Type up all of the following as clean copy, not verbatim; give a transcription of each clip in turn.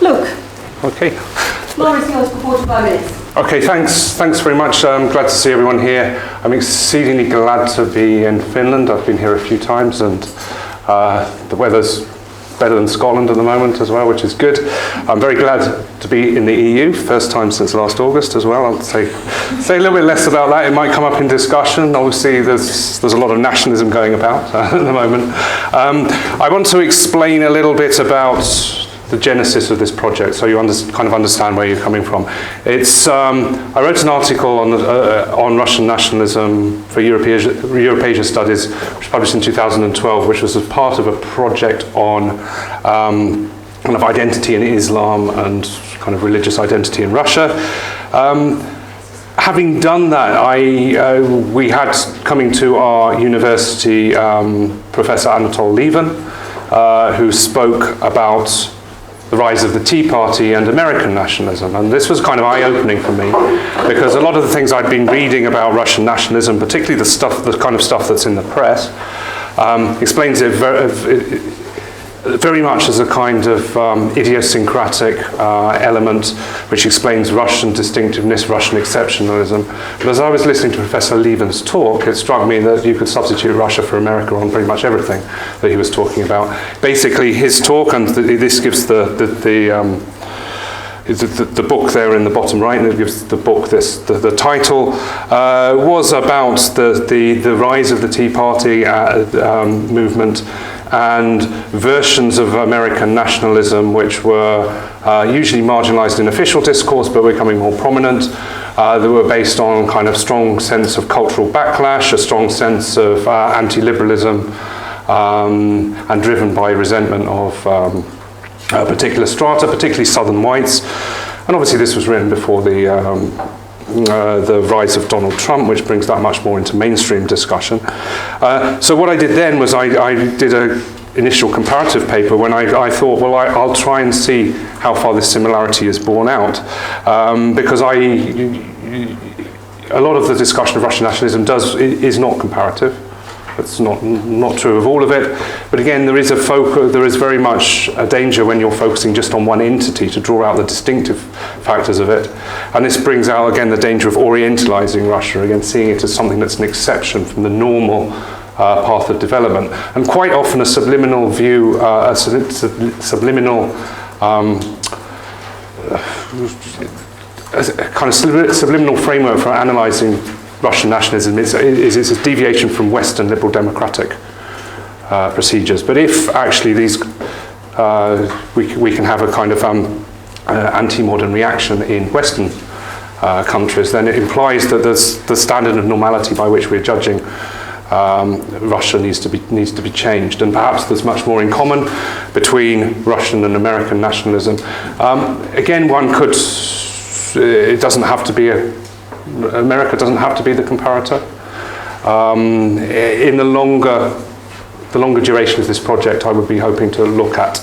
Luke. Okay. Floor is yours for 45 minutes. Okay, thanks very much. I'm glad to see everyone here. I'm exceedingly glad to be in Finland. I've been here a few times, and the weather's better than Scotland at the moment as well, which is good. I'm very glad to be in the EU, first time since last August as well. I'll say a little bit less about that. It might come up in discussion. Obviously, there's a lot of nationalism going about at the moment. I want to explain a little bit about the genesis of this project, so you kind of understand where you're coming from. It's I wrote an article on Russian nationalism for Europe-Asia Studies, which was published in 2012, which was as part of a project on kind of identity in Islam and kind of religious identity in Russia. Having done that, we had coming to our university Professor Anatol Lieven, who spoke about the rise of the Tea Party and American nationalism. And this was kind of eye-opening for me, because a lot of the things I'd been reading about Russian nationalism, particularly the kind of stuff that's in the press, explains it very much as a kind of idiosyncratic element which explains Russian distinctiveness, Russian exceptionalism. But as I was listening to Professor Lieven's talk, it struck me that you could substitute Russia for America on pretty much everything that he was talking about. Basically, his talk, and this gives the book there in the bottom right, and it gives the book the title, was about the rise of the Tea Party movement and versions of American nationalism which were usually marginalized in official discourse but were becoming more prominent. They were based on kind of strong sense of cultural backlash, a strong sense of anti-liberalism, and driven by resentment of a particular strata, particularly Southern whites. And obviously this was written before the rise of Donald Trump, which brings that much more into mainstream discussion. So what I did then was I did an initial comparative paper when I thought, well, I'll try and see how far this similarity is borne out, because a lot of the discussion of Russian nationalism is not comparative. It's not true of all of it, but again, there is very much a danger when you're focusing just on one entity to draw out the distinctive factors of it, and this brings out again the danger of orientalizing Russia, again seeing it as something that's an exception from the normal path of development, and quite often a subliminal view, a kind of subliminal framework for analysing Russian nationalism is a deviation from Western liberal democratic procedures. But if actually these, we can have a kind of anti-modern reaction in Western countries, then it implies that the standard of normality by which we're judging Russia needs to be changed, and perhaps there's much more in common between Russian and American nationalism. Again, one could. It doesn't have to be America doesn't have to be the comparator. In the longer duration of this project, I would be hoping to look at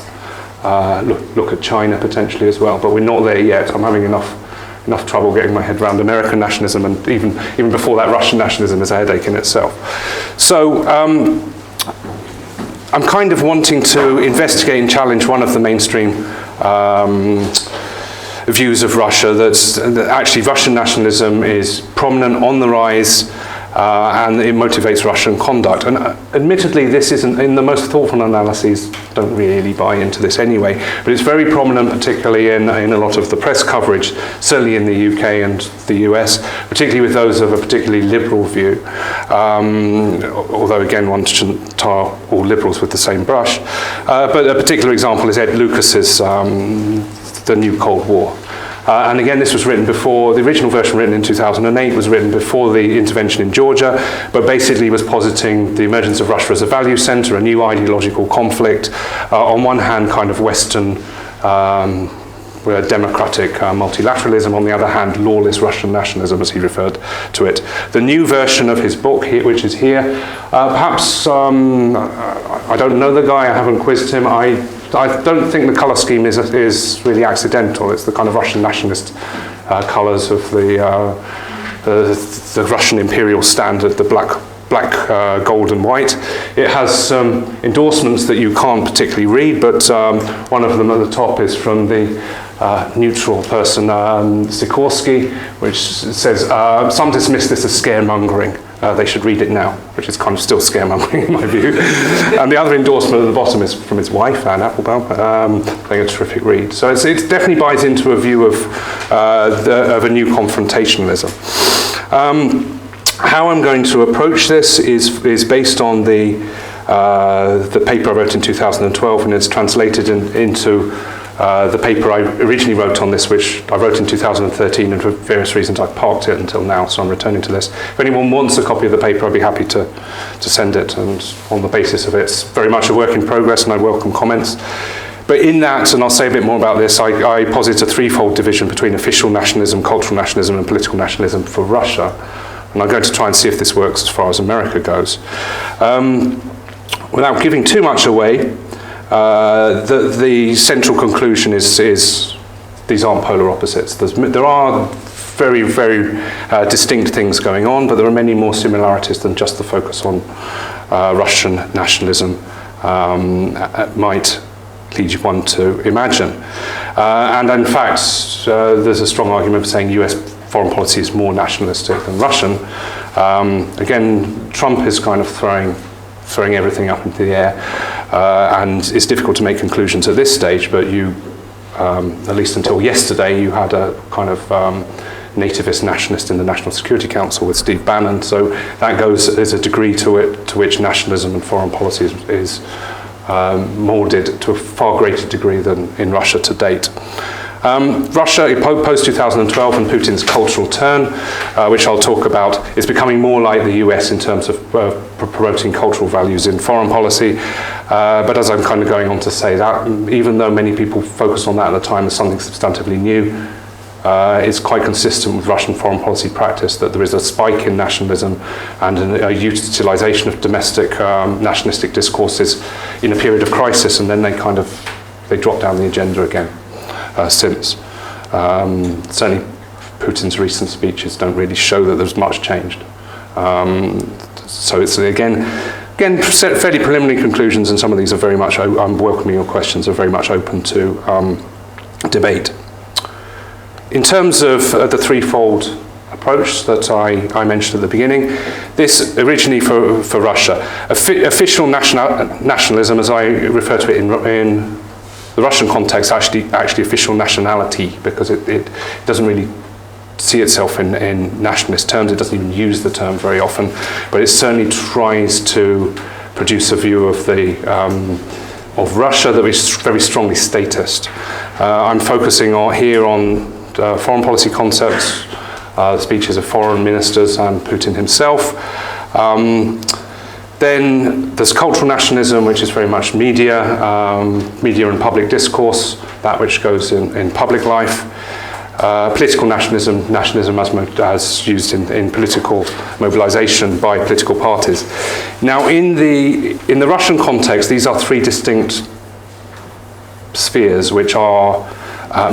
China potentially as well, but we're not there yet. I'm having enough trouble getting my head around American nationalism, and even before that, Russian nationalism is a headache in itself. So I'm kind of wanting to investigate and challenge one of the mainstream views of Russia, that actually Russian nationalism is prominent, on the rise, and it motivates Russian conduct. And admittedly, this isn't, in the most thoughtful analyses, don't really buy into this anyway, but it's very prominent, particularly in a lot of the press coverage, certainly in the UK and the US, particularly with those of a particularly liberal view. Although again, one shouldn't tar all liberals with the same brush. But a particular example is Ed Lucas's The New Cold War. And again, this was written before, the original version written in 2008 was written before the intervention in Georgia, but basically was positing the emergence of Russia as a value center, a new ideological conflict. On one hand, kind of Western democratic multilateralism, on the other hand, lawless Russian nationalism, as he referred to it. The new version of his book, which is here, perhaps, I don't know the guy, I haven't quizzed him, I don't think the colour scheme is really accidental. It's the kind of Russian nationalist colours of the Russian imperial standard, the black, black, gold and white. It has some endorsements that you can't particularly read, but one of them at the top is from the neutral person, Sikorsky, which says, some dismiss this as scaremongering. They should read it now, which is kind of still scaremongering in my view. And the other endorsement at the bottom is from his wife, Anne Applebaum, saying a terrific read. So it definitely buys into a view of a new confrontationalism. How I'm going to approach this is based on the paper I wrote in 2012, and it's translated into the paper I originally wrote on this, which I wrote in 2013, and for various reasons I've parked it until now, so I'm returning to this. If anyone wants a copy of the paper, I'd be happy to send it, and on the basis of it, it's very much a work in progress, and I welcome comments. But in that, and I'll say a bit more about this, I posit a threefold division between official nationalism, cultural nationalism, and political nationalism for Russia. And I'm going to try and see if this works as far as America goes. Without giving too much away, the central conclusion is these aren't polar opposites. There are very, very distinct things going on, but there are many more similarities than just the focus on Russian nationalism might lead one to imagine. And in fact, there's a strong argument for saying US foreign policy is more nationalistic than Russian. Again, Trump is kind of throwing everything up into the air, and it's difficult to make conclusions at this stage, but you, at least until yesterday, you had a kind of nativist nationalist in the National Security Council with Steve Bannon, so that goes as a degree to which nationalism and foreign policy is moulded to a far greater degree than in Russia to date. Russia, post-2012 and Putin's cultural turn, which I'll talk about, is becoming more like the US in terms of promoting cultural values in foreign policy. But as I'm kind of going on to say that, even though many people focus on that at the time as something substantively new, it's quite consistent with Russian foreign policy practice that there is a spike in nationalism and a utilization of domestic nationalistic discourses in a period of crisis, and then they drop down the agenda again. Since. Certainly Putin's recent speeches don't really show that there's much changed. So it's again fairly preliminary conclusions, and some of these are very much, I'm welcoming your questions, are very much open to debate. In terms of the threefold approach that I mentioned at the beginning, this originally for Russia, official nationalism, as I refer to it in the Russian context, actually official nationality, because it doesn't really see itself in nationalist terms. It doesn't even use the term very often, but it certainly tries to produce a view of Russia that is very strongly statist. I'm focusing here on foreign policy concepts, the speeches of foreign ministers and Putin himself. Then there's cultural nationalism, which is very much media and public discourse, that which goes in public life. Political nationalism as used in political mobilization by political parties. Now, in the Russian context, these are three distinct spheres which are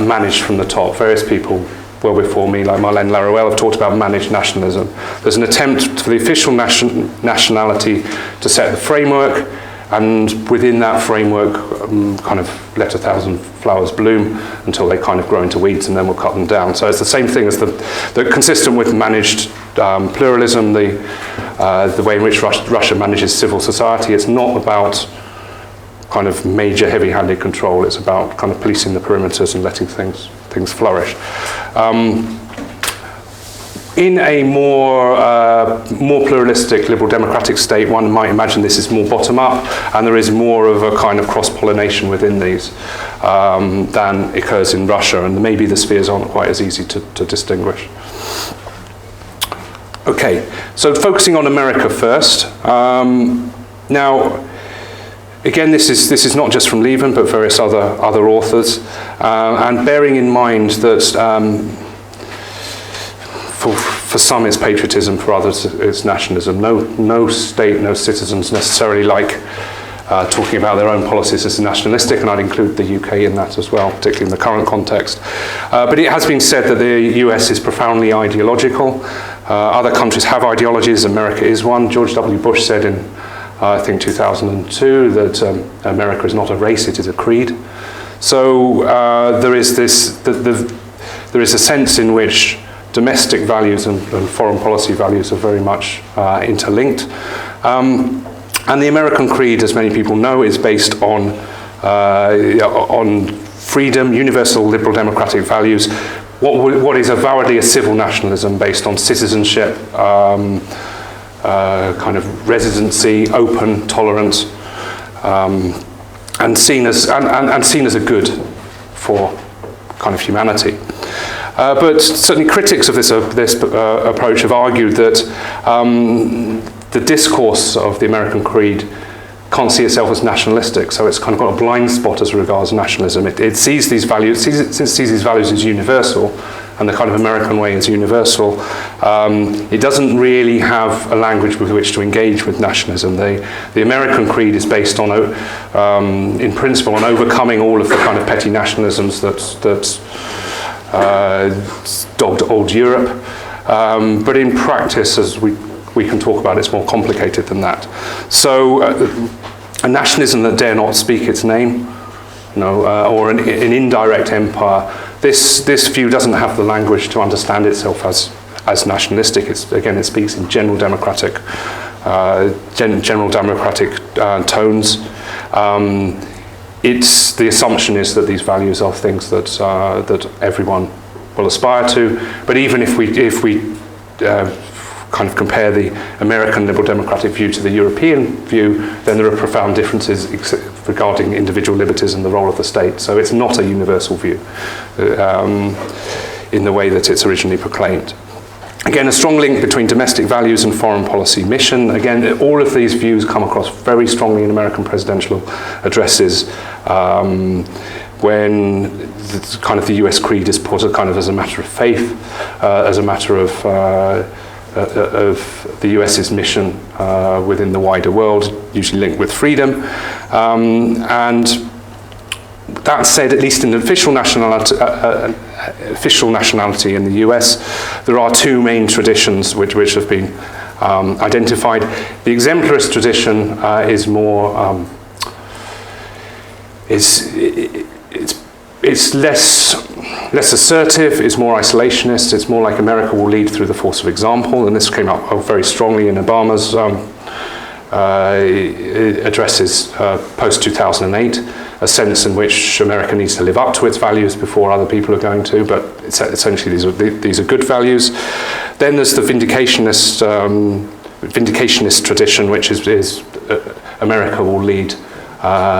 managed from the top. Various people well before me, like Marlene Laruelle, have talked about managed nationalism. There's an attempt for the official nationality to set the framework, and within that framework, kind of let 1,000 flowers bloom until they kind of grow into weeds, and then we'll cut them down. So it's the same thing as the consistent with managed pluralism, the way in which Russia manages civil society. It's not about kind of major heavy-handed control. It's about kind of policing the perimeters and letting things flourish. In a more pluralistic liberal democratic state, one might imagine this is more bottom-up, and there is more of a kind of cross-pollination within these than occurs in Russia, and maybe the spheres aren't quite as easy to distinguish. Okay, so focusing on America first. Now, again, this is not just from Lieven, but various other authors, and bearing in mind that for some it's patriotism, for others it's nationalism. No state, no citizens necessarily like talking about their own policies as nationalistic, and I'd include the UK in that as well, particularly in the current context. But it has been said that the US is profoundly ideological. Other countries have ideologies, America is one. George W. Bush said in, I think, 2002 that America is not a race, it is a creed. So there is a sense in which domestic values and foreign policy values are very much interlinked. And the American creed, as many people know, is based on freedom, universal liberal democratic values, what is avowedly a civil nationalism based on citizenship, kind of residency, open, tolerant, and seen as a good for kind of humanity. But certainly critics of this approach have argued that the discourse of the American creed can't see itself as nationalistic, so it's kind of got a blind spot as regards nationalism. It sees these values, sees these values as universal, and the kind of American way is universal. It doesn't really have a language with which to engage with nationalism. The American creed is based on, in principle, on overcoming all of the kind of petty nationalisms that dogged old Europe. But in practice, as we can talk about, it's more complicated than that. So a nationalism that dare not speak its name, or an indirect empire, this view doesn't have the language to understand itself as nationalistic. It speaks in general democratic tones. The assumption is that these values are things that everyone will aspire to. But even if we kind of compare the American liberal democratic view to the European view, then there are profound differences regarding individual liberties and the role of the state. So it's not a universal view in the way that it's originally proclaimed. Again, a strong link between domestic values and foreign policy mission. Again, all of these views come across very strongly in American presidential addresses when the US creed is put kind of as a matter of faith, as a matter of the US's mission within the wider world, usually linked with freedom. And that said, at least in the official nationality in the US, there are two main traditions which have been identified. The exemplarist tradition is more, it's less assertive, it's more isolationist, it's more like America will lead through the force of example, and this came up very strongly in Obama's addresses post-2008, a sense in which America needs to live up to its values before other people are going to, but essentially these are good values. Then there's the vindicationist tradition, which is America will lead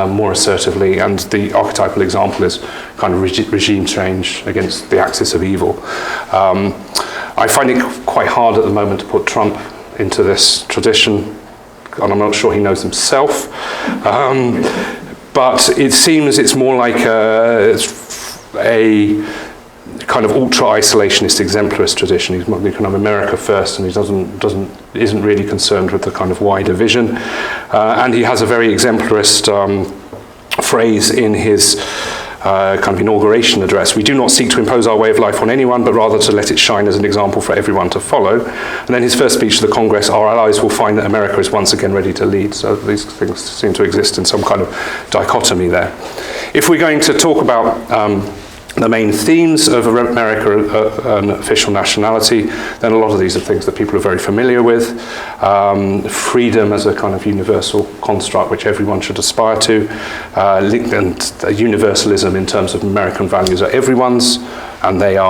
more assertively, and the archetypal example is kind of regime change against the axis of evil. I find it quite hard at the moment to put Trump into this tradition, and I'm not sure he knows himself. But it seems it's more like a kind of ultra-isolationist exemplarist tradition. He's kind of America first, and he isn't really concerned with the kind of wider vision. And he has a very exemplarist phrase in his kind of inauguration address. We do not seek to impose our way of life on anyone, but rather to let it shine as an example for everyone to follow. And then his first speech to the Congress, our allies will find that America is once again ready to lead. So these things seem to exist in some kind of dichotomy there. If we're going to talk about the main themes of America and official nationality, then a lot of these are things that people are very familiar with. Freedom as a kind of universal construct which everyone should aspire to, and universalism in terms of American values are everyone's, and they're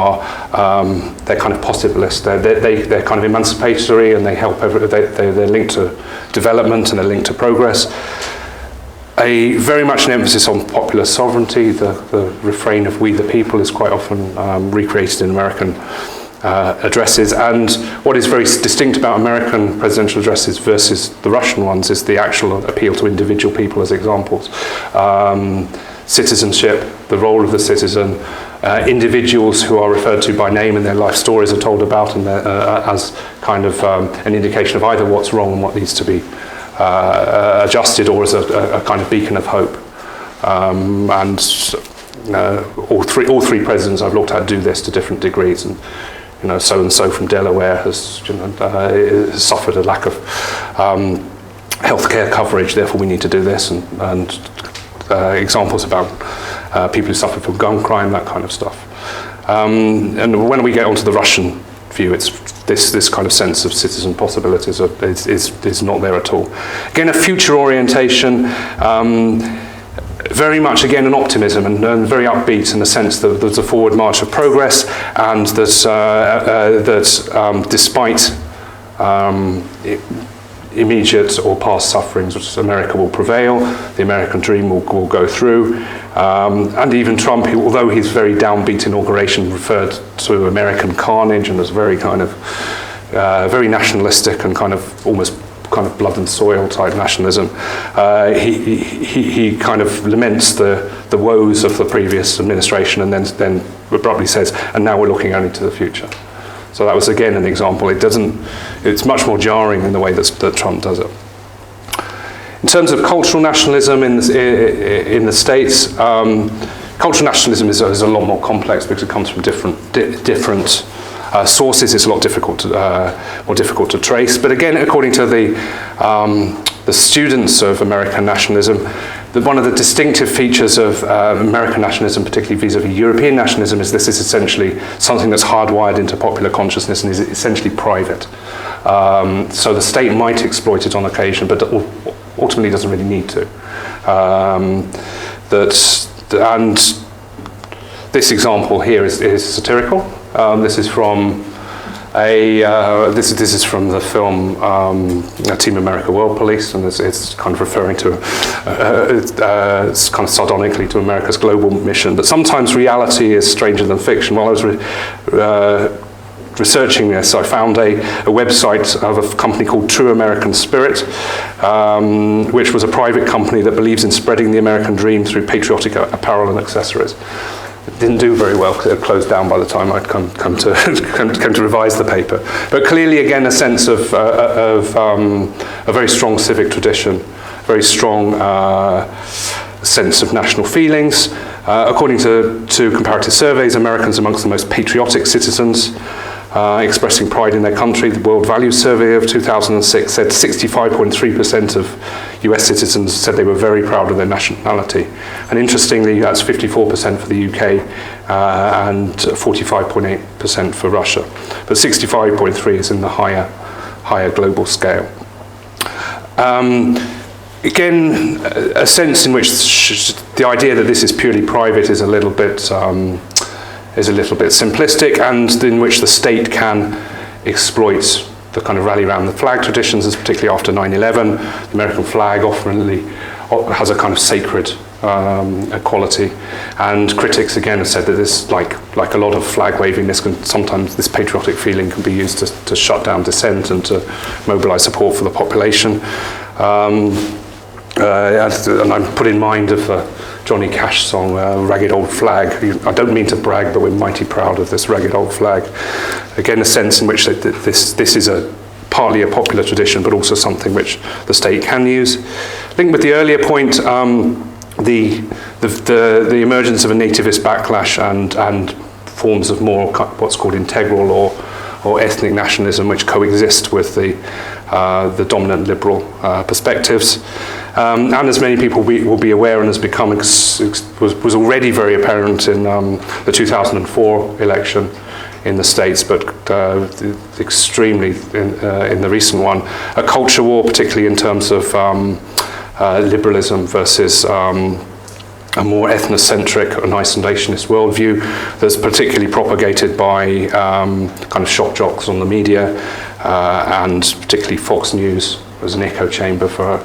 kind of positivist. They're kind of emancipatory, and they help. They're linked to development, and they're linked to progress. Very much an emphasis on popular sovereignty. The refrain of "We the people" is quite often recreated in American addresses. And what is very distinct about American presidential addresses versus the Russian ones is the actual appeal to individual people as examples. Citizenship, the role of the citizen, individuals who are referred to by name and their life stories are told about, and as kind of an indication of either what's wrong and what needs to be adjusted or as a kind of beacon of hope. And all three presidents I've looked at do this to different degrees, and so from Delaware has suffered a lack of healthcare coverage, therefore we need to do this, and examples about people who suffer from gun crime, that kind of stuff. And when we get onto the Russian view, it's this kind of sense of citizen possibilities is not there at all. Again, a future orientation, very much again an optimism and very upbeat in the sense that there's a forward march of progress, and that despite immediate or past sufferings, which America will prevail, the American dream will go through, and even Trump, although he's very downbeat inauguration, referred to American carnage and as very kind of very nationalistic and kind of almost kind of blood and soil type nationalism. He kind of laments the woes of the previous administration, and then abruptly says, and now we're looking only to the future. So that was again an example. It's much more jarring in the way that Trump does it. In terms of cultural nationalism in the States, cultural nationalism is a lot more complex because it comes from different sources. It's a lot more difficult to trace. But again, according to the students of American nationalism, one of the distinctive features of American nationalism, particularly vis-a-vis European nationalism, is this is essentially something that's hardwired into popular consciousness and is essentially private. So the state might exploit it on occasion, but ultimately doesn't really need to. And this example here is satirical. This is from this is from the film Team America World Police, and it's kind of referring to it's kind of sardonically to America's global mission. But sometimes reality is stranger than fiction. While I was researching this, I found a website of a company called True American Spirit, which was a private company that believes in spreading the American dream through patriotic apparel and accessories. It didn't do very well because it had closed down by the time I'd come to revise the paper. But clearly, again, a sense of a very strong civic tradition, very strong sense of national feelings. According to comparative surveys, Americans are amongst the most patriotic citizens, expressing pride in their country. The World Values Survey of 2006 said 65.3% of US citizens said they were very proud of their nationality. And interestingly, that's 54% for the UK and 45.8% for Russia. But 65.3 is in the higher global scale. Again, a sense in which the idea that this is purely private is a little bit simplistic, and in which the state can exploit the kind of rally around the flag traditions, particularly after 9/11. The American flag often has a kind of sacred quality, and critics again have said that this, like a lot of flag waving, sometimes this patriotic feeling can be used to shut down dissent and to mobilise support for the population. And I'm put in mind of Johnny Cash song, Ragged Old Flag. I don't mean to brag, but we're mighty proud of this ragged old flag. Again, a sense in which this is partly a popular tradition, but also something which the state can use. Linked with the earlier point, the emergence of a nativist backlash and forms of more what's called integral or ethnic nationalism, which coexist with the dominant liberal perspectives. And as many people will be aware, and has become was already very apparent in the 2004 election in the States, but extremely in the recent one, a culture war, particularly in terms of liberalism versus a more ethnocentric and isolationist worldview that's particularly propagated by kind of shock jocks on the media, and particularly Fox News as an echo chamber for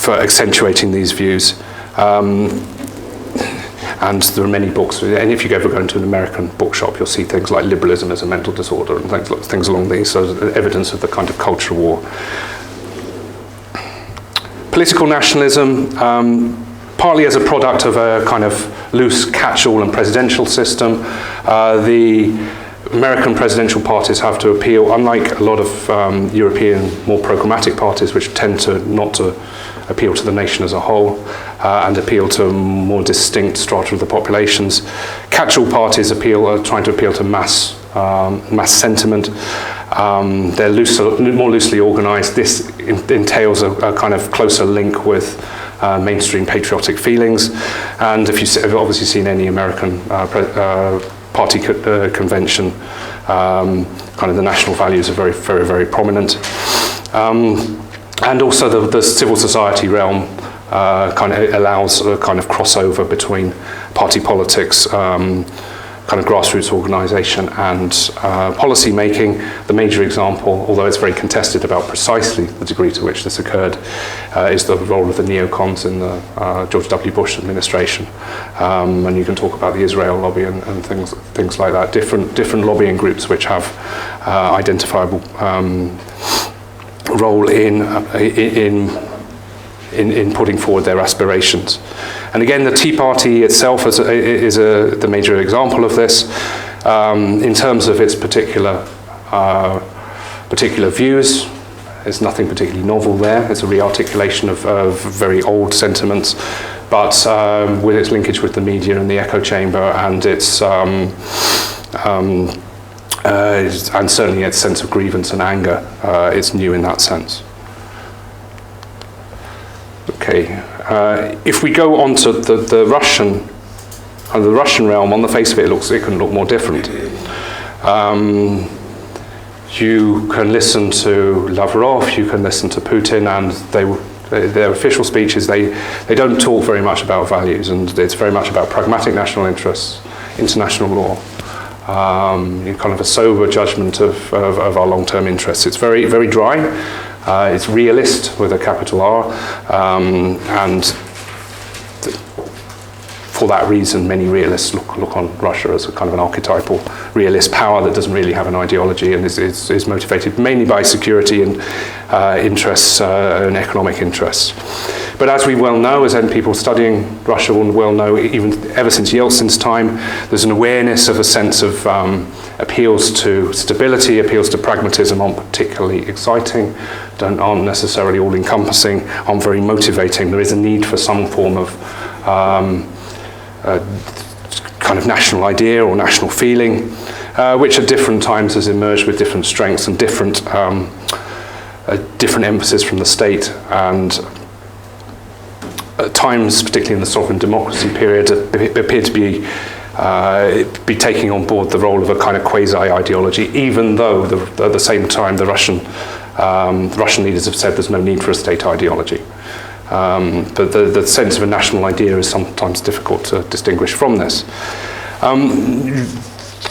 accentuating these views. And there are many books, and if you ever go into an American bookshop, you'll see things like liberalism as a mental disorder and things along these, so evidence of the kind of culture war. Political nationalism, partly as a product of a kind of loose catch-all and presidential system. American presidential parties have to appeal, unlike a lot of European more programmatic parties, which tend to not to appeal to the nation as a whole and appeal to a more distinct strata of the populations. Catch-all parties are trying to appeal to mass sentiment. They're more loosely organised. This entails a kind of closer link with mainstream patriotic feelings. And if you've obviously seen any American party convention, kind of the national values are very, very, very prominent. And also the civil society realm kind of allows a kind of crossover between party politics, kind of grassroots organisation and policy making. The major example, although it's very contested about precisely the degree to which this occurred, is the role of the neocons in the George W. Bush administration. And you can talk about the Israel lobby and things like that. Different lobbying groups which have identifiable role in putting forward their aspirations. And again, the Tea Party itself is the major example of this in terms of its particular views. There's nothing particularly novel there. It's a re-articulation of very old sentiments, but with its linkage with the media and the echo chamber and its and certainly its sense of grievance and anger, it's new in that sense. Okay, if we go on to the Russian realm, on the face of it, it couldn't look more different. You can listen to Lavrov, you can listen to Putin, and their official speeches, they don't talk very much about values, and it's very much about pragmatic national interests, international law, kind of a sober judgment of our long-term interests. It's very, very dry. It's realist with a capital R, and for that reason, many realists look on Russia as a kind of an archetypal realist power that doesn't really have an ideology and is motivated mainly by security and interests and economic interests. But as we well know, as people studying Russia will well know, even ever since Yeltsin's time, there's an awareness of a sense of appeals to stability, appeals to pragmatism aren't particularly exciting, aren't necessarily all-encompassing, aren't very motivating. There is a need for some form of kind of national idea or national feeling, which at different times has emerged with different strengths and different emphasis from the state, and at times, particularly in the sovereign democracy period, appear to be taking on board the role of a kind of quasi-ideology, even though at the same time the Russian leaders have said there's no need for a state ideology. But the sense of a national idea is sometimes difficult to distinguish from this.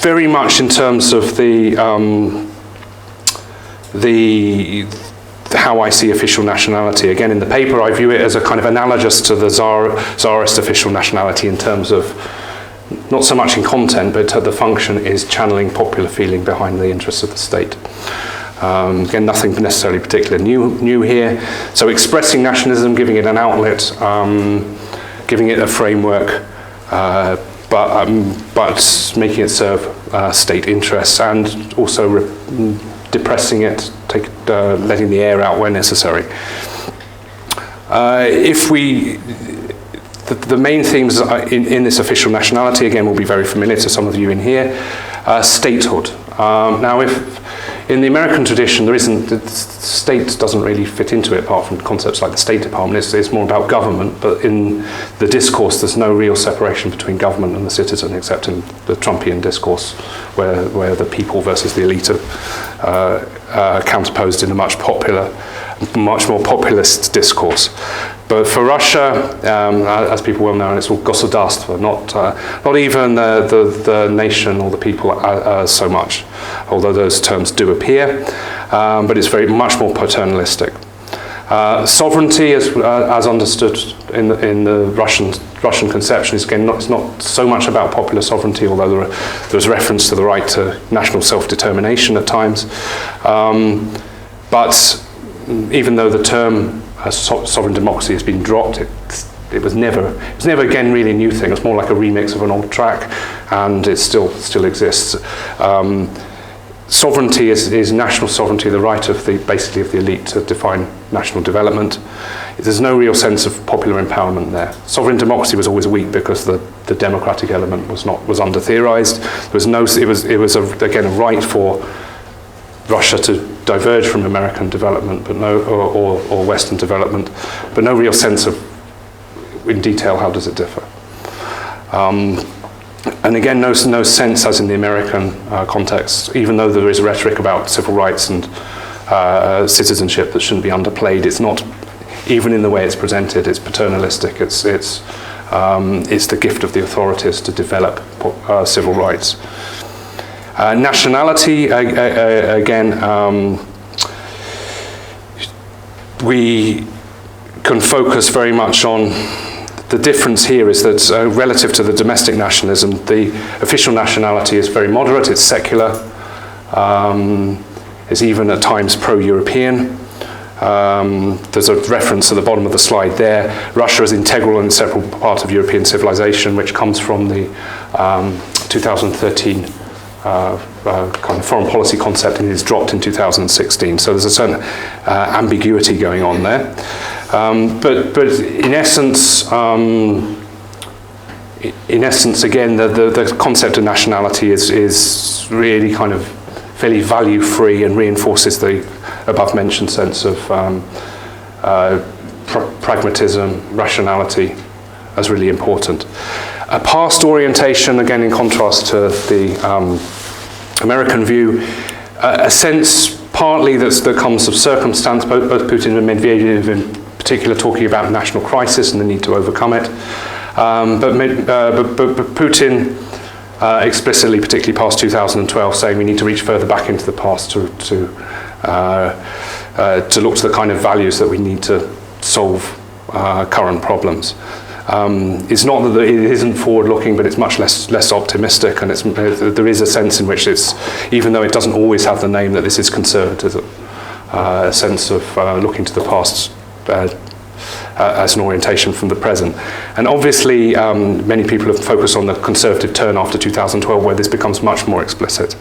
Very much in terms of how I see official nationality. Again, in the paper, I view it as a kind of analogous to the Tsarist official nationality in terms of, not so much in content, but the function is channeling popular feeling behind the interests of the state. Again, nothing necessarily particularly new here. So expressing nationalism, giving it an outlet, giving it a framework, but making it serve state interests, and also depressing it, letting the air out where necessary. The main themes in this official nationality, again, will be very familiar to some of you in here. Statehood. Now, if in the American tradition, the state doesn't really fit into it, apart from concepts like the State Department. It's more about government, but in the discourse, there's no real separation between government and the citizen, except in the Trumpian discourse, where the people versus the elite are counterposed in a much more populist discourse. But for Russia, as people well know, it's all gosударство, not even the nation or the people so much, although those terms do appear, but it's very much more paternalistic. Sovereignty, as understood in the Russian conception, is again it's not so much about popular sovereignty, although there's reference to the right to national self-determination at times. But even though the term sovereign democracy has been dropped, it was never again really a new thing. It's more like a remix of an old track, and it still exists. Sovereignty is national sovereignty, the right of basically of the elite to define national development. There's no real sense of popular empowerment there. Sovereign democracy was always weak because the democratic element was under theorized. It was again a right for Russia to diverge from American development, but or Western development, but no real sense of in detail how does it differ. And again, no sense, as in the American context, even though there is rhetoric about civil rights and citizenship that shouldn't be underplayed, it's not, even in the way it's presented, it's paternalistic, it's the gift of the authorities to develop civil rights. Nationality, again, we can focus very much on the difference here is that relative to the domestic nationalism, the official nationality is very moderate, it's secular, it's even at times pro-European. There's a reference at the bottom of the slide there. Russia is integral and inseparable part of European civilization, which comes from the 2013 kind of foreign policy concept, and is dropped in 2016. So there's a certain ambiguity going on there. But in essence, again, the concept of nationality is really kind of fairly value-free and reinforces the above-mentioned sense of pragmatism, rationality as really important. A past orientation, again in contrast to the American view, a sense partly that comes of circumstance, both Putin and Medvedev in particular talking about national crisis and the need to overcome it. But Putin explicitly, particularly past 2012, saying we need to reach further back into the past to look to the kind of values that we need to solve current problems. It's not that it isn't forward-looking, but it's much less optimistic, and there is a sense in which it's, even though it doesn't always have the name that this is conservatism, a sense of looking to the past as an orientation from the present. And obviously, many people have focused on the conservative turn after 2012, where this becomes much more explicit,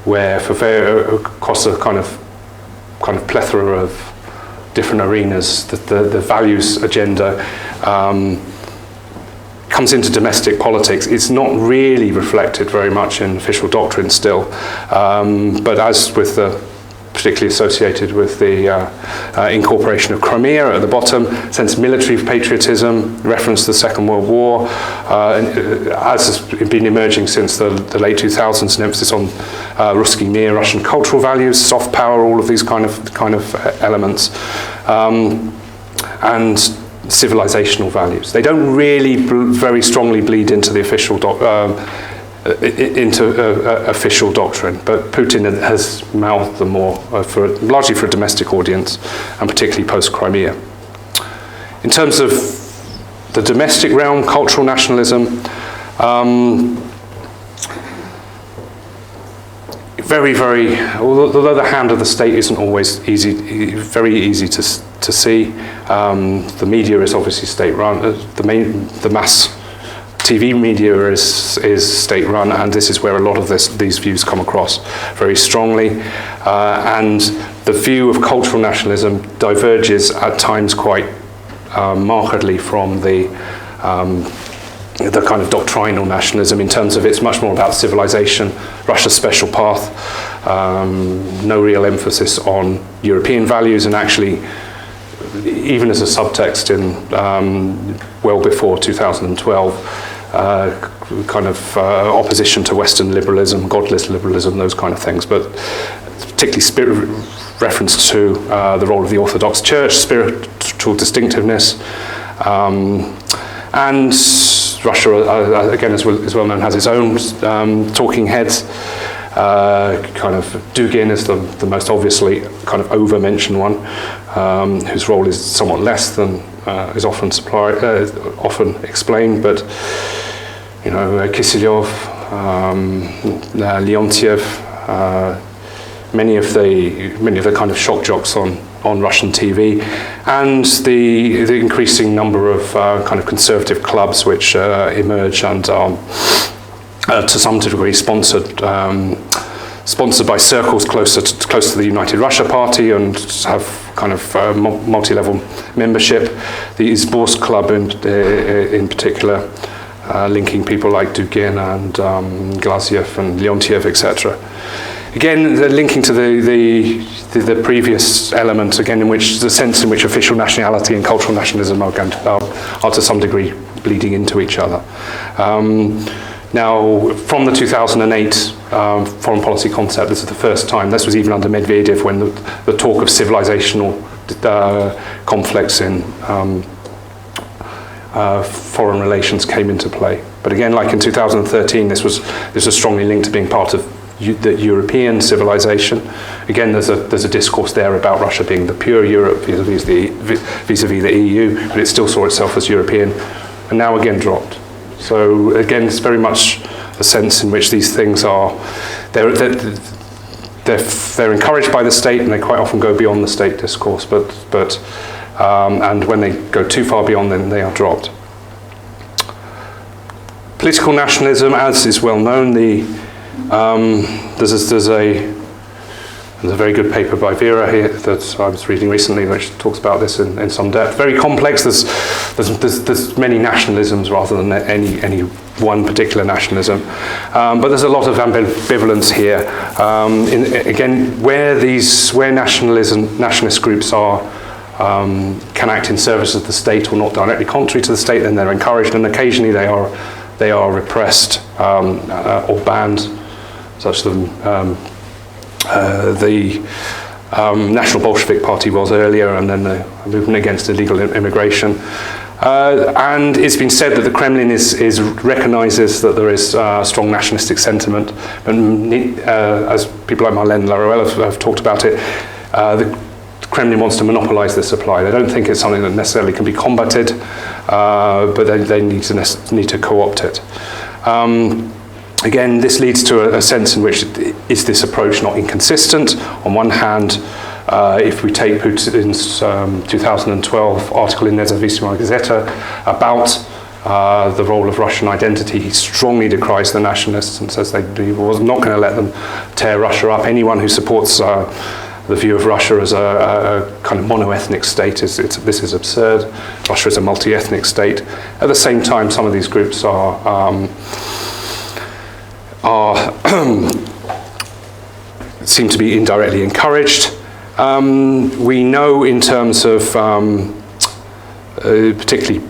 where across a kind of plethora of different arenas, the values agenda comes into domestic politics. It's not really reflected very much in official doctrine still, but as with particularly associated with the incorporation of Crimea at the bottom, sense of military patriotism, reference to the Second World War, as has been emerging since the late 2000s, an emphasis on Ruski Mir, Russian cultural values, soft power, all of these kind of elements, and civilizational values. They don't really very strongly bleed into the official official doctrine, but Putin has mouthed them more, largely for a domestic audience, and particularly post-Crimea. In terms of the domestic realm, cultural nationalism, although the hand of the state isn't always very easy to see, the media is obviously state-run, the mass TV media is state-run, and this is where a lot of these views come across very strongly. And the view of cultural nationalism diverges at times quite markedly from the kind of doctrinal nationalism, in terms of it's much more about civilization, Russia's special path, no real emphasis on European values, and actually, even as a subtext in well before 2012, opposition to Western liberalism, godless liberalism, those kind of things, but particularly reference to the role of the Orthodox Church, spiritual distinctiveness, and Russia, again, as well known, has its own talking heads. Dugin is the most obviously kind of over-mentioned one, whose role is somewhat less than is often explained, but Kisilyov, Leontiev, many of the kind of shock jocks on Russian TV, and the increasing number of kind of conservative clubs which emerge and are to some degree sponsored by circles close to the United Russia Party and have kind of multi-level membership. The Izborsk Club in particular, linking people like Dugin and Glaziev and Leontiev, etc. Again, they're linking to the previous element, again, in which the sense in which official nationality and cultural nationalism are to some degree bleeding into each other. Now, from the 2008 foreign policy concept, this is the first time, this was even under Medvedev, when the talk of civilizational conflicts in foreign relations came into play. But again, like in 2013, this was strongly linked to being part of the European civilization. Again, there's a discourse there about Russia being the pure Europe vis-a-vis the EU, but it still saw itself as European, and now again dropped. So again, it's very much a sense in which these things are, they're encouraged by the state, and they quite often go beyond the state discourse, and when they go too far beyond, then they are dropped. Political nationalism, as is well known, there's a very good paper by Vera here that I was reading recently, which talks about this in some depth. Very complex. There's many nationalisms rather than any one particular nationalism, but there's a lot of ambivalence here. Again, where nationalist groups can act in service of the state or not directly contrary to the state, then they're encouraged, and occasionally they are repressed or banned, such that the National Bolshevik Party was earlier, and then the movement against illegal immigration. And it's been said that the Kremlin recognises that there is strong nationalistic sentiment, and as people like Marlene Laruelle have talked about it, the Kremlin wants to monopolise the supply. They don't think it's something that necessarily can be combated, but they need to co-opt it. Again, this leads to a sense in which is this approach not inconsistent? On one hand, if we take Putin's 2012 article in Nezavisima Gazeta about the role of Russian identity, he strongly decries the nationalists and says he was not going to let them tear Russia up. Anyone who supports the view of Russia as a kind of mono-ethnic state, this is absurd. Russia is a multi-ethnic state. At the same time, some of these groups seem to be indirectly encouraged. We know in terms of particularly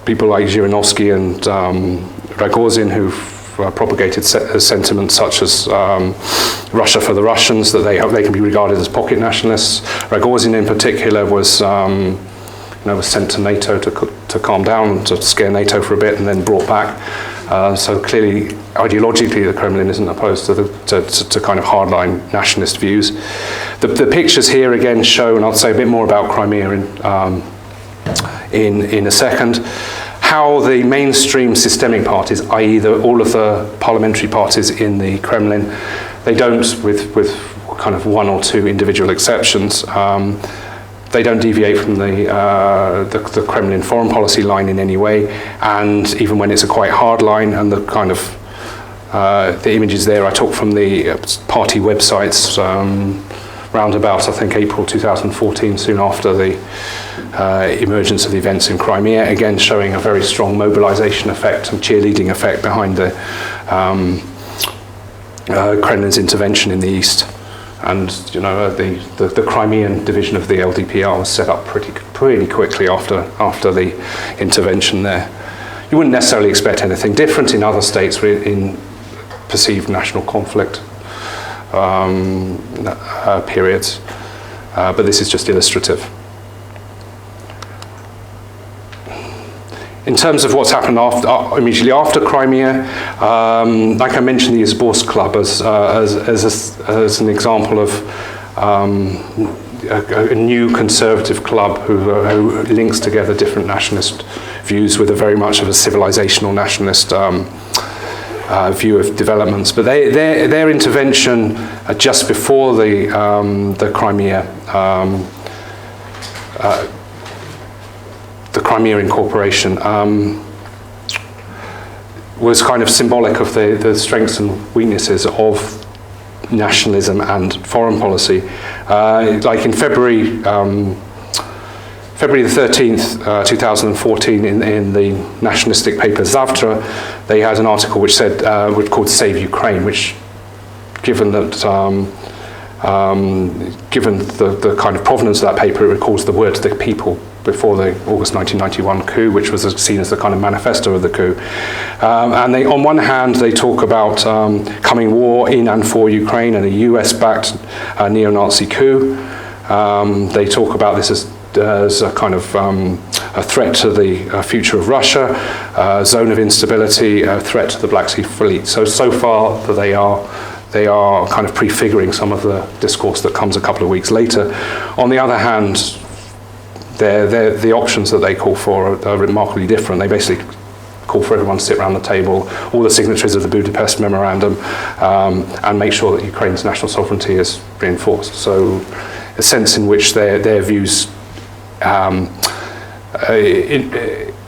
people like Zhirinovsky and Rogozin, who've propagated sentiments such as Russia for the Russians, that they can be regarded as pocket nationalists. Rogozin in particular was sent to NATO to calm down, to scare NATO for a bit, and then brought back. So clearly, ideologically, the Kremlin isn't opposed to kind of hardline nationalist views. The pictures here again show, and I'll say a bit more about Crimea in a second, how the mainstream systemic parties, i.e. all of the parliamentary parties in the Kremlin, they don't, with kind of one or two individual exceptions, they don't deviate from the Kremlin foreign policy line in any way, and even when it's a quite hard line, and the kind of the images there I took from the party websites round about, I think, April 2014, soon after the emergence of the events in Crimea, again showing a very strong mobilization effect and cheerleading effect behind the Kremlin's intervention in the east. And the Crimean division of the LDPR was set up pretty quickly after the intervention there. You wouldn't necessarily expect anything different in other states in perceived national conflict periods, but this is just illustrative. In terms of what's happened immediately after Crimea, like I mentioned, the Izborsk Club as an example of a new conservative club who links together different nationalist views with a very much of a civilizational nationalist view of developments. But their intervention the Crimea incorporation was kind of symbolic of the strengths and weaknesses of nationalism and foreign policy. Like in February the 13th, 2014, in the nationalistic paper Zavtra, they had an article which said, called "Save Ukraine," which, given that, given the kind of provenance of that paper, it recalls the words "the people" before the August 1991 coup, which was seen as the kind of manifesto of the coup. And they, on one hand, they talk about coming war in and for Ukraine and a US-backed neo-Nazi coup. They talk about this as a kind of a threat to the future of Russia, a zone of instability, a threat to the Black Sea Fleet. So far they are kind of prefiguring some of the discourse that comes a couple of weeks later. On the other hand, the options that they call for are remarkably different. They basically call for everyone to sit around the table, all the signatories of the Budapest Memorandum, and make sure that Ukraine's national sovereignty is reinforced. So a sense in which their views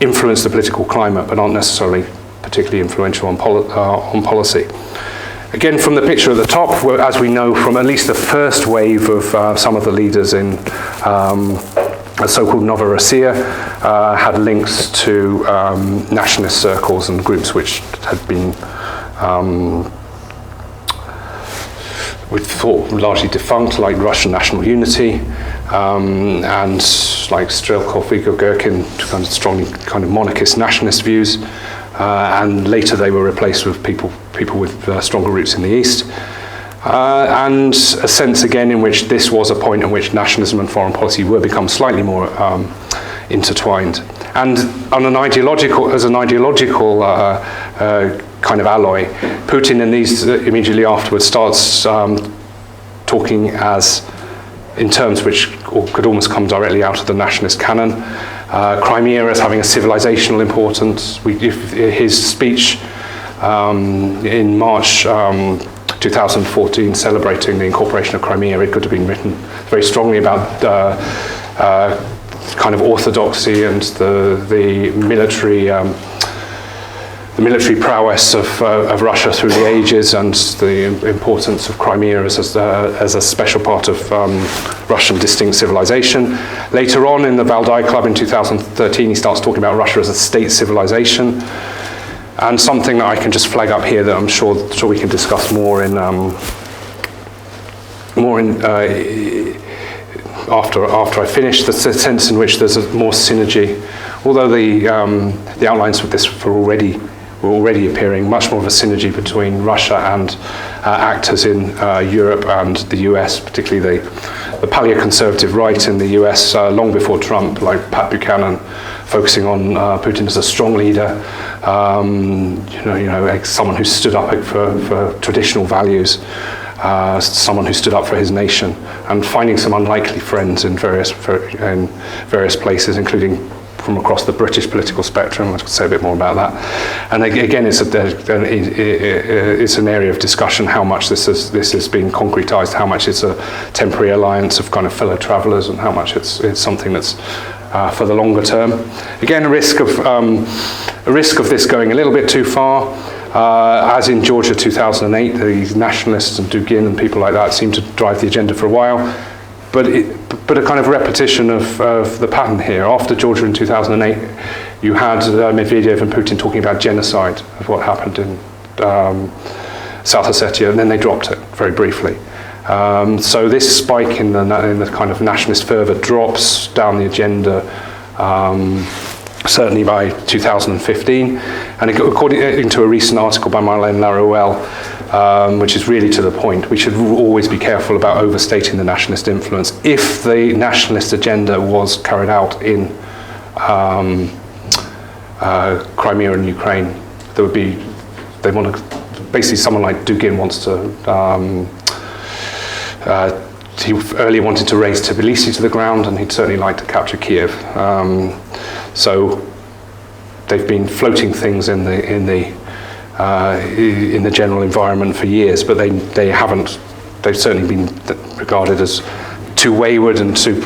influence the political climate, but aren't necessarily particularly influential on policy. Again, from the picture at the top, as we know from at least the first wave of some of the leaders in a so-called Novorossiya, had links to nationalist circles and groups which had been we thought largely defunct, like Russian National Unity, and like Strelkov, Igor Girkin, kind of strongly kind of monarchist nationalist views, and later they were replaced with people with stronger roots in the East. And a sense again in which this was a point in which nationalism and foreign policy were become slightly more intertwined. And on an ideological kind of alloy, Putin in these immediately afterwards starts talking in terms which could almost come directly out of the nationalist canon. Crimea as having a civilizational importance. His speech in March 2014 celebrating the incorporation of Crimea, it could have been written very strongly about kind of orthodoxy and the military prowess of Russia through the ages, and the importance of Crimea as a special part of Russian distinct civilization. Later on in the Valdai Club in 2013, he starts talking about Russia as a state civilization. And something that I can just flag up here that I'm sure we can discuss more in after I finish, the sense in which there's more synergy. Although the outlines for this were already appearing, much more of a synergy between Russia and actors in Europe and the US, particularly the paleoconservative right in the US, long before Trump, like Pat Buchanan, focusing on Putin as a strong leader, someone who stood up for traditional values, someone who stood up for his nation, and finding some unlikely friends in various places, including from across the British political spectrum. I'll say a bit more about that. And again, it's an area of discussion how much this has been concretized, how much it's a temporary alliance of kind of fellow travelers, and how much it's something that's for the longer term. Again, a risk of this going a little bit too far. As in Georgia 2008, the nationalists and Dugin and people like that seemed to drive the agenda for a while. But a kind of repetition of the pattern here. After Georgia in 2008, you had Medvedev and Putin talking about genocide of what happened in South Ossetia, and then they dropped it very briefly. So this spike in the kind of nationalist fervour drops down the agenda, certainly by 2015. And according to a recent article by Marlène Laruelle, which is really to the point, we should always be careful about overstating the nationalist influence. If the nationalist agenda was carried out in Crimea and Ukraine, basically someone like Dugin wants to, he earlier wanted to raise Tbilisi to the ground, and he'd certainly like to capture Kiev. So they've been floating things in the general environment for years, but they've certainly been regarded as too wayward and too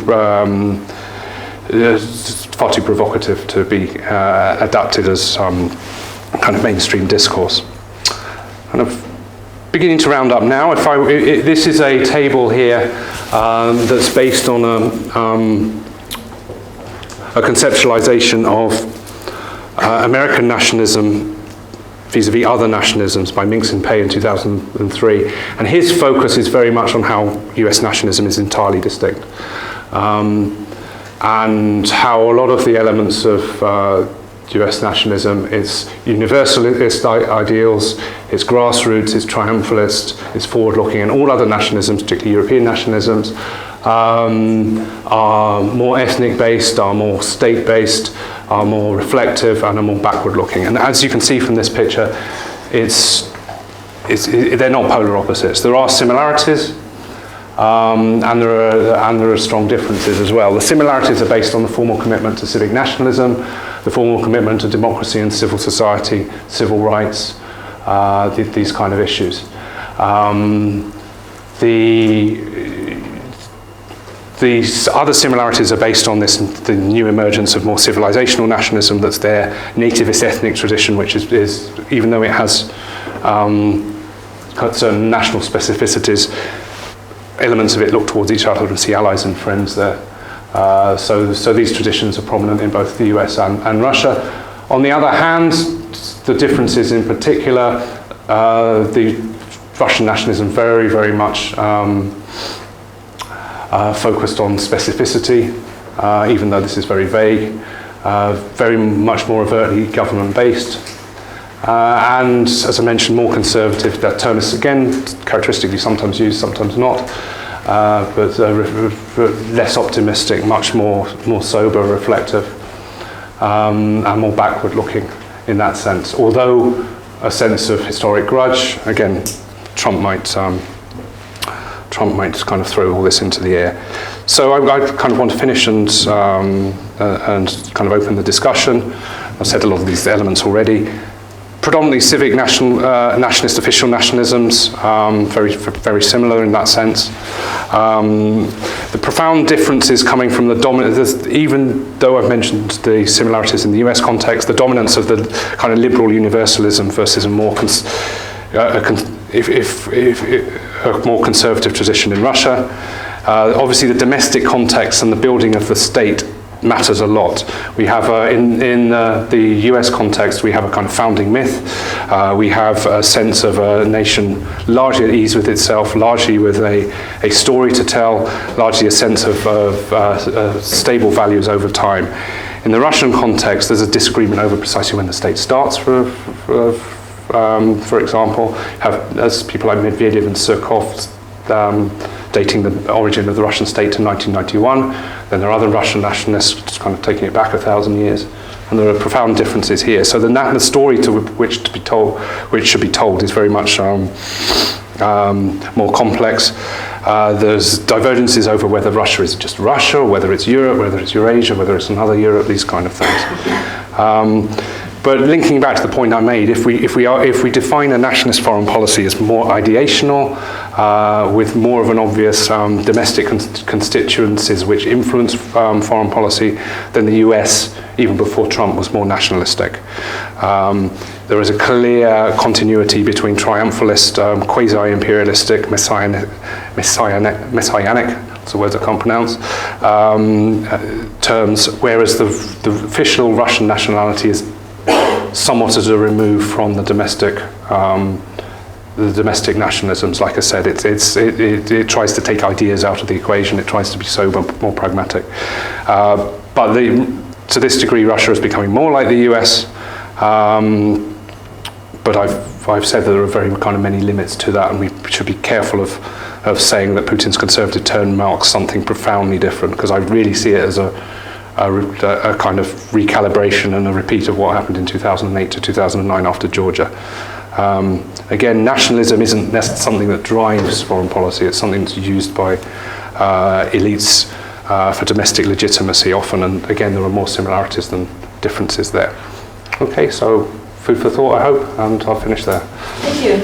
far too provocative to be adapted as kind of mainstream discourse. Kind of beginning to round up now. This is a table here that's based on a conceptualization of American nationalism vis-a-vis other nationalisms by Minxin Pei in 2003. And his focus is very much on how US nationalism is entirely distinct. And how a lot of the elements of US nationalism, its universalist ideals, its grassroots, its triumphalist, its forward-looking, and all other nationalisms, particularly European nationalisms, are more ethnic-based, are more state-based, are more reflective, and are more backward-looking. And as you can see from this picture, they're not polar opposites. There are similarities, and there are strong differences as well. The similarities are based on the formal commitment to civic nationalism, the formal commitment to democracy and civil society, civil rights, these kind of issues. These other similarities are based on the new emergence of more civilizational nationalism that's their nativist ethnic tradition, which is even though it has certain national specificities, elements of it look towards each other and see allies and friends there. So these traditions are prominent in both the US and Russia. On the other hand, the differences in particular, the Russian nationalism very, very much focused on specificity, even though this is very vague, very much more overtly government-based. And as I mentioned, more conservative. That term is again characteristically sometimes used, sometimes not, but less optimistic, much more sober, reflective, and more backward-looking in that sense. Although a sense of historic grudge, again, Trump might kind of throw all this into the air. So I kind of want to finish and kind of open the discussion. I've said a lot of these elements already. Predominantly civic nationalist official nationalisms, very similar in that sense. The profound differences coming from the dominance, even though I've mentioned the similarities in the US context, the dominance of the kind of liberal universalism versus a more more conservative tradition in Russia. Obviously the domestic context and the building of the state matters a lot. We have, in the US context, we have a kind of founding myth. We have a sense of a nation largely at ease with itself, largely with a story to tell, largely a sense of stable values over time. In the Russian context, there's a disagreement over precisely when the state starts, for example. As people like Medvedev and Surkov dating the origin of the Russian state to 1991. Then there are other Russian nationalists kind of taking it back 1,000 years. And there are profound differences here. So the story which should be told is very much more complex. There's divergences over whether Russia is just Russia, or whether it's Europe, whether it's Eurasia, whether it's another Europe, these kind of things. But linking back to the point I made, if we define a nationalist foreign policy as more ideational, with more of an obvious domestic constituencies which influence foreign policy, then the US, even before Trump, was more nationalistic. There is a clear continuity between triumphalist, quasi-imperialistic, messianic, that's the words I can't pronounce, terms, whereas the official Russian nationality is somewhat as a remove from the domestic nationalisms. Like I said, it tries to take ideas out of the equation. It tries to be sober, more pragmatic. But to this degree, Russia is becoming more like the US. But I've said that there are very kind of many limits to that, and we should be careful of saying that Putin's conservative turn marks something profoundly different, because I really see it as a kind of recalibration and a repeat of what happened in 2008 to 2009 after Georgia. Again, nationalism isn't something that drives foreign policy. It's something that's used by elites for domestic legitimacy often. And again, there are more similarities than differences there. Okay, so food for thought, I hope, and I'll finish there. Thank you.